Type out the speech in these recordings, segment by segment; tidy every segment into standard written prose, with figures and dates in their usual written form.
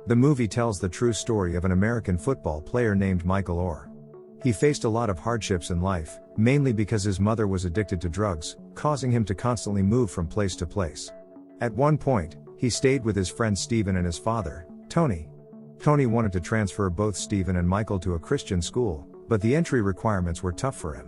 The movie tells the true story of an American football player named Michael Orr. He faced a lot of hardships in life, mainly because his mother was addicted to drugs, causing him to constantly move from place to place. At one point, he stayed with his friend Stephen and his father, Tony. Tony wanted to transfer both Stephen and Michael to a Christian school, but the entry requirements were tough for him.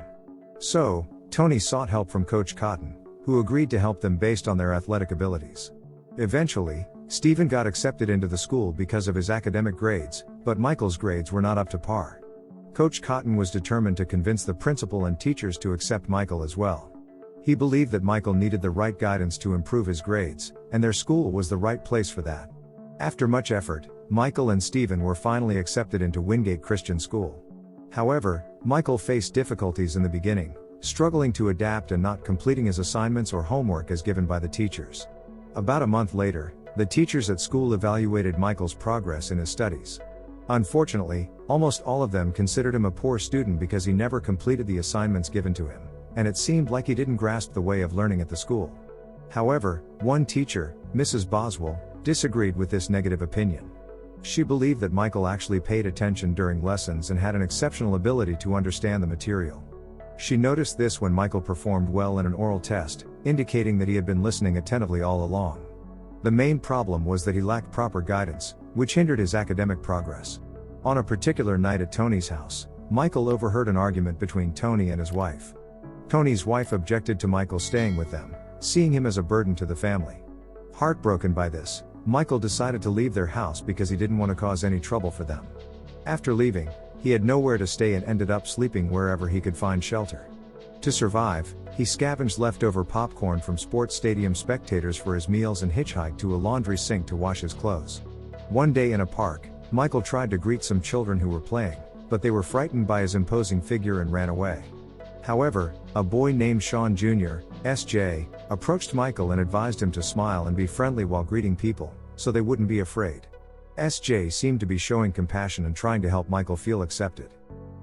So, Tony sought help from Coach Cotton, who agreed to help them based on their athletic abilities. Eventually, Stephen got accepted into the school because of his academic grades, but Michael's grades were not up to par. Coach Cotton was determined to convince the principal and teachers to accept Michael as well. He believed that Michael needed the right guidance to improve his grades, and their school was the right place for that. After much effort, Michael and Stephen were finally accepted into Wingate Christian School. However, Michael faced difficulties in the beginning, struggling to adapt and not completing his assignments or homework as given by the teachers. About a month later, the teachers at school evaluated Michael's progress in his studies. Unfortunately, almost all of them considered him a poor student because he never completed the assignments given to him, and it seemed like he didn't grasp the way of learning at the school. However, one teacher, Mrs. Boswell, disagreed with this negative opinion. She believed that Michael actually paid attention during lessons and had an exceptional ability to understand the material. She noticed this when Michael performed well in an oral test, indicating that he had been listening attentively all along. The main problem was that he lacked proper guidance, which hindered his academic progress. On a particular night at Tony's house, Michael overheard an argument between Tony and his wife. Tony's wife objected to Michael staying with them, seeing him as a burden to the family. Heartbroken by this, Michael decided to leave their house because he didn't want to cause any trouble for them. After leaving, he had nowhere to stay and ended up sleeping wherever he could find shelter. To survive, he scavenged leftover popcorn from sports stadium spectators for his meals and hitchhiked to a laundry sink to wash his clothes. One day in a park, Michael tried to greet some children who were playing, but they were frightened by his imposing figure and ran away. However, a boy named Sean Jr., SJ, approached Michael and advised him to smile and be friendly while greeting people, so they wouldn't be afraid. SJ seemed to be showing compassion and trying to help Michael feel accepted.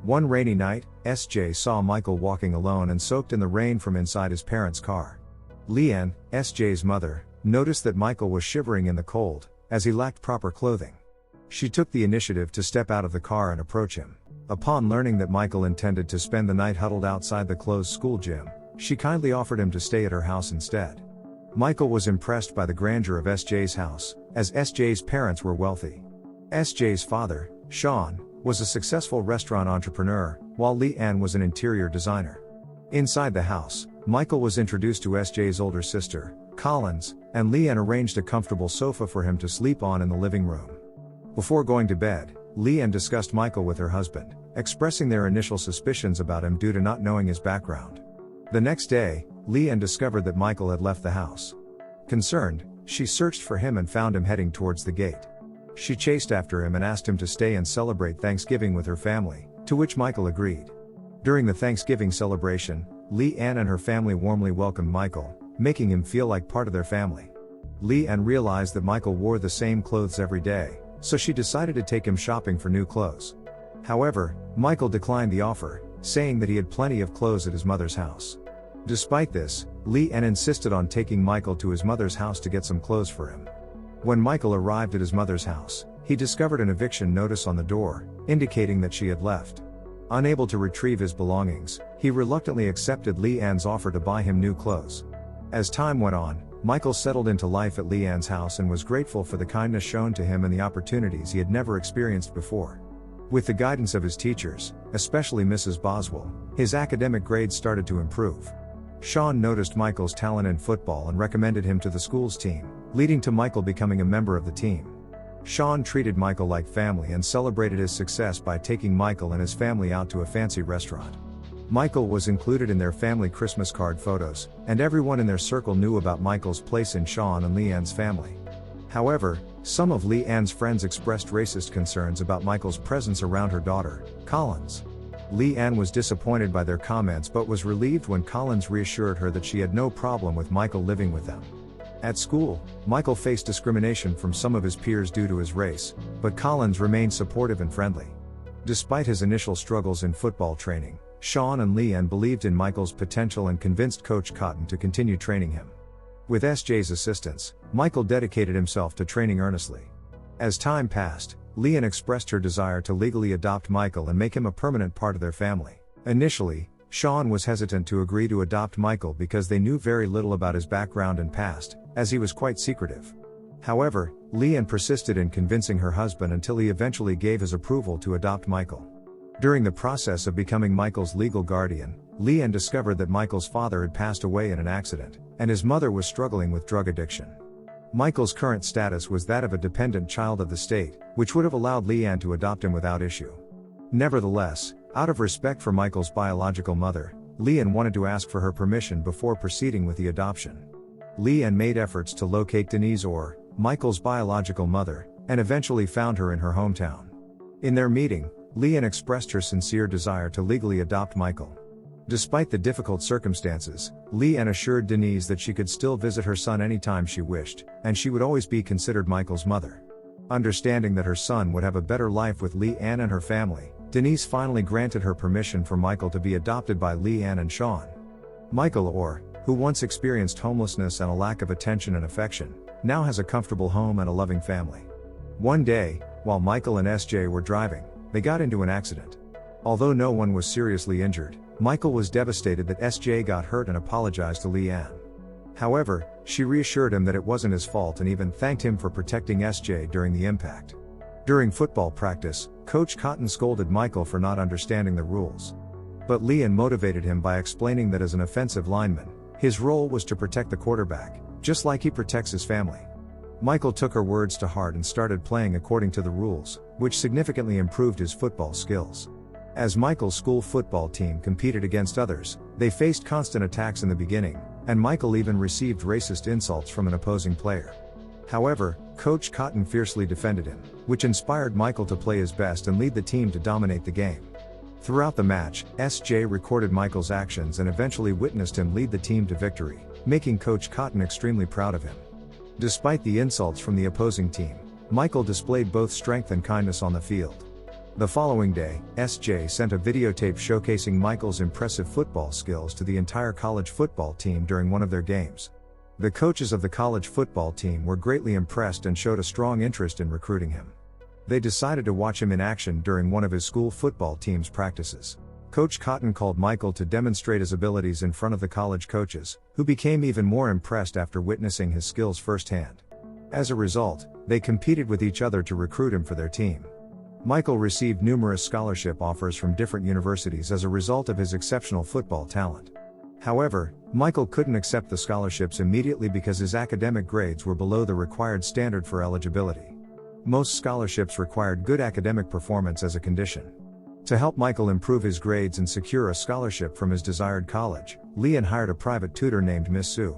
One rainy night, SJ saw Michael walking alone and soaked in the rain from inside his parents' car. Leanne, SJ's mother, noticed that Michael was shivering in the cold, as he lacked proper clothing. She took the initiative to step out of the car and approach him. Upon learning that Michael intended to spend the night huddled outside the closed school gym, she kindly offered him to stay at her house instead. Michael was impressed by the grandeur of SJ's house, as SJ's parents were wealthy. SJ's father, Sean, was a successful restaurant entrepreneur, while Leanne was an interior designer. Inside the house, Michael was introduced to SJ's older sister, Collins, and Leanne arranged a comfortable sofa for him to sleep on in the living room. Before going to bed, Leanne discussed Michael with her husband, expressing their initial suspicions about him due to not knowing his background. The next day, Leanne discovered that Michael had left the house. Concerned, she searched for him and found him heading towards the gate. She chased after him and asked him to stay and celebrate Thanksgiving with her family, to which Michael agreed. During the Thanksgiving celebration, Leanne and her family warmly welcomed Michael, making him feel like part of their family. Leanne realized that Michael wore the same clothes every day, so she decided to take him shopping for new clothes. However, Michael declined the offer, saying that he had plenty of clothes at his mother's house. Despite this, Leanne insisted on taking Michael to his mother's house to get some clothes for him. When Michael arrived at his mother's house, he discovered an eviction notice on the door, indicating that she had left. Unable to retrieve his belongings, he reluctantly accepted Leanne's offer to buy him new clothes. As time went on, Michael settled into life at Leanne's house and was grateful for the kindness shown to him and the opportunities he had never experienced before. With the guidance of his teachers, especially Mrs. Boswell, his academic grades started to improve. Sean noticed Michael's talent in football and recommended him to the school's team, leading to Michael becoming a member of the team. Sean treated Michael like family and celebrated his success by taking Michael and his family out to a fancy restaurant. Michael was included in their family Christmas card photos, and everyone in their circle knew about Michael's place in Sean and Leanne's family. However, some of Leanne's friends expressed racist concerns about Michael's presence around her daughter, Collins. Leanne was disappointed by their comments but was relieved when Collins reassured her that she had no problem with Michael living with them. At school, Michael faced discrimination from some of his peers due to his race, but Collins remained supportive and friendly. Despite his initial struggles in football training, Sean and Leanne believed in Michael's potential and convinced Coach Cotton to continue training him. With SJ's assistance, Michael dedicated himself to training earnestly. As time passed, Leanne expressed her desire to legally adopt Michael and make him a permanent part of their family. Initially, Sean was hesitant to agree to adopt Michael because they knew very little about his background and past, as he was quite secretive. However, Leanne persisted in convincing her husband until he eventually gave his approval to adopt Michael. During the process of becoming Michael's legal guardian, Leanne discovered that Michael's father had passed away in an accident, and his mother was struggling with drug addiction. Michael's current status was that of a dependent child of the state, which would have allowed Leanne to adopt him without issue. Nevertheless, out of respect for Michael's biological mother, Leanne wanted to ask for her permission before proceeding with the adoption. Leanne made efforts to locate Denise Orr, Michael's biological mother, and eventually found her in her hometown. In their meeting, Leanne expressed her sincere desire to legally adopt Michael. Despite the difficult circumstances, Leanne assured Denise that she could still visit her son anytime she wished, and she would always be considered Michael's mother. Understanding that her son would have a better life with Leanne and her family, Denise finally granted her permission for Michael to be adopted by Leanne and Sean. Michael Orr, who once experienced homelessness and a lack of attention and affection, now has a comfortable home and a loving family. One day, while Michael and SJ were driving, they got into an accident. Although no one was seriously injured, Michael was devastated that SJ got hurt and apologized to Leanne. However, she reassured him that it wasn't his fault and even thanked him for protecting SJ during the impact. During football practice, Coach Cotton scolded Michael for not understanding the rules. But Leanne motivated him by explaining that as an offensive lineman, his role was to protect the quarterback, just like he protects his family. Michael took her words to heart and started playing according to the rules, which significantly improved his football skills. As Michael's school football team competed against others, they faced constant attacks in the beginning, and Michael even received racist insults from an opposing player. However, Coach Cotton fiercely defended him, which inspired Michael to play his best and lead the team to dominate the game. Throughout the match, SJ recorded Michael's actions and eventually witnessed him lead the team to victory, making Coach Cotton extremely proud of him. Despite the insults from the opposing team, Michael displayed both strength and kindness on the field. The following day, SJ sent a videotape showcasing Michael's impressive football skills to the entire college football team during one of their games. The coaches of the college football team were greatly impressed and showed a strong interest in recruiting him. They decided to watch him in action during one of his school football team's practices. Coach Cotton called Michael to demonstrate his abilities in front of the college coaches, who became even more impressed after witnessing his skills firsthand. As a result, they competed with each other to recruit him for their team. Michael received numerous scholarship offers from different universities as a result of his exceptional football talent. However, Michael couldn't accept the scholarships immediately because his academic grades were below the required standard for eligibility. Most scholarships required good academic performance as a condition. To help Michael improve his grades and secure a scholarship from his desired college, Leanne hired a private tutor named Miss Sue.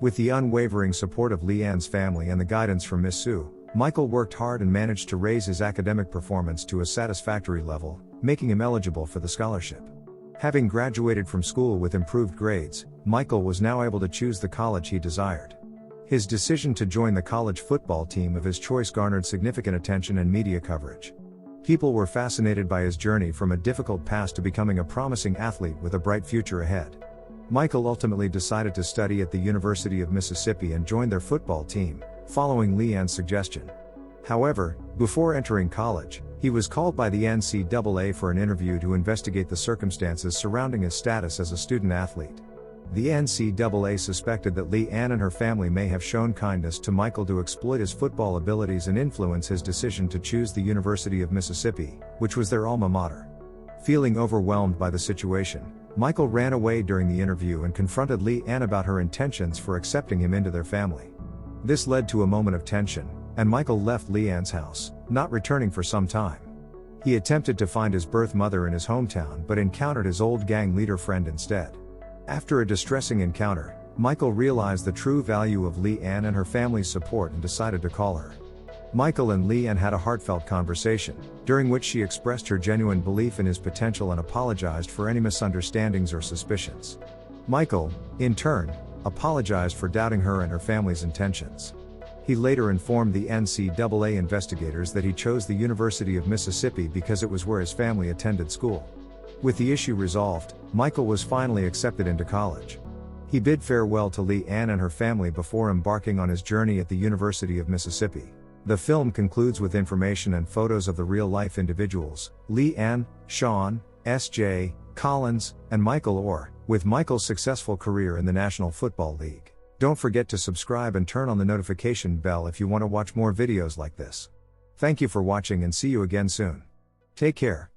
With the unwavering support of Leanne's family and the guidance from Miss Sue, Michael worked hard and managed to raise his academic performance to a satisfactory level, making him eligible for the scholarship. Having graduated from school with improved grades, Michael was now able to choose the college he desired. His decision to join the college football team of his choice garnered significant attention and media coverage. People were fascinated by his journey from a difficult past to becoming a promising athlete with a bright future ahead. Michael ultimately decided to study at the University of Mississippi and joined their football team, following Leanne's suggestion. However, before entering college, he was called by the NCAA for an interview to investigate the circumstances surrounding his status as a student athlete. The NCAA suspected that Leanne and her family may have shown kindness to Michael to exploit his football abilities and influence his decision to choose the University of Mississippi, which was their alma mater. Feeling overwhelmed by the situation, Michael ran away during the interview and confronted Leanne about her intentions for accepting him into their family. This led to a moment of tension, and Michael left Leanne's house, not returning for some time. He attempted to find his birth mother in his hometown but encountered his old gang leader friend instead. After a distressing encounter, Michael realized the true value of Leanne and her family's support and decided to call her. Michael and Leanne had a heartfelt conversation, during which she expressed her genuine belief in his potential and apologized for any misunderstandings or suspicions. Michael, in turn, apologized for doubting her and her family's intentions. He later informed the NCAA investigators that he chose the University of Mississippi because it was where his family attended school. With the issue resolved, Michael was finally accepted into college. He bid farewell to Leanne and her family before embarking on his journey at the University of Mississippi. The film concludes with information and photos of the real-life individuals, Lee Ann, Sean, S.J., Collins, and Michael Orr, with Michael's successful career in the National Football League. Don't forget to subscribe and turn on the notification bell if you want to watch more videos like this. Thank you for watching and see you again soon. Take care.